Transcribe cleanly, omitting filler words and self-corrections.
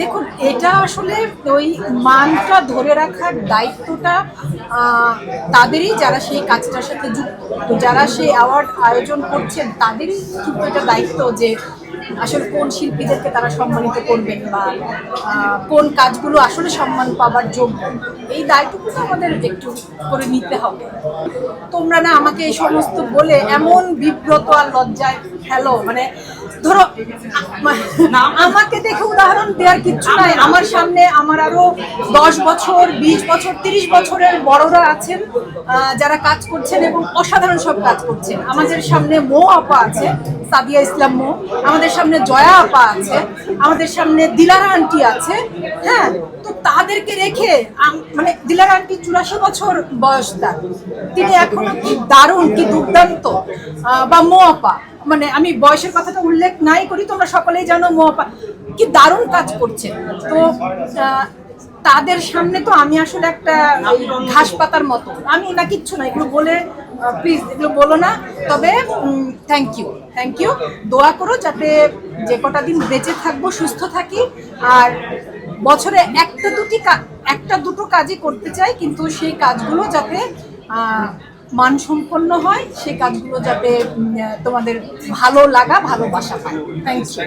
দেখুন, এটা আসলে ওই মানটা ধরে রাখার দায়িত্বটা তাদেরই, যারা সেই কাজটার সাথে যুক্ত। তো যারা সেই অ্যাওয়ার্ড আয়োজন করছেন তাদেরই কিন্তু এটা দায়িত্ব যে আসলে কোন শিল্পীদেরকে তারা সম্মানিত করবেন, বা কোন কাজগুলো আসলে সম্মান পাবার যোগ্য। এই দায়িত্বগুলো আমাদের একটু করে নিতে হবে। তোমরা না আমাকে এই সমস্ত বলে এমন বিব্রত আর লজ্জায় ফেলো, মানে ধরো আমাকে দেখে উদাহরণ দেওয়ার কিচ্ছু নাই। আমার সামনে আমার আরো 10 বছর, 20 বছর, 30 বছরের বড়রা আছেন যারা কাজ করছেন এবং অসাধারণ সব কাজ করছেন। আমাদের সামনে মো আপা আছে, সাদিয়া ইসলাম মো, আমাদের সামনে জয়া আপা আছে, আমাদের সামনে দিলারা আন্টি আছে। হ্যাঁ, তো তাদেরকে রেখে মানে দিলারা আন্টি 84 বছর বয়স তার, তিনি এখনো কি দারুণ, কি দুর্দান্ত। বা মো আপা, মানে আমি বয়সের কথাটা উল্লেখ নাই করি, তোমরা সকলেই জানো মো আপা কি দারুণ কাজ করছে। তো তাদের সামনে তো আমি আসলে একটা ঘাস পাতার মতো, আমি না কিচ্ছু না। এগুলো বলে প্লিজ এগুলো বলো না। তবে থ্যাংক ইউ, দোয়া করো যাতে যে কটা দিন বেঁচে থাকবো সুস্থ থাকি। আর বছরে একটা দুটো কাজই করতে চাই, কিন্তু সেই কাজগুলো যাতে মানসম্পন্ন হয়, সেই কাজগুলো যাতে তোমাদের ভালো লাগা, ভালোবাসা পায়। Thank you.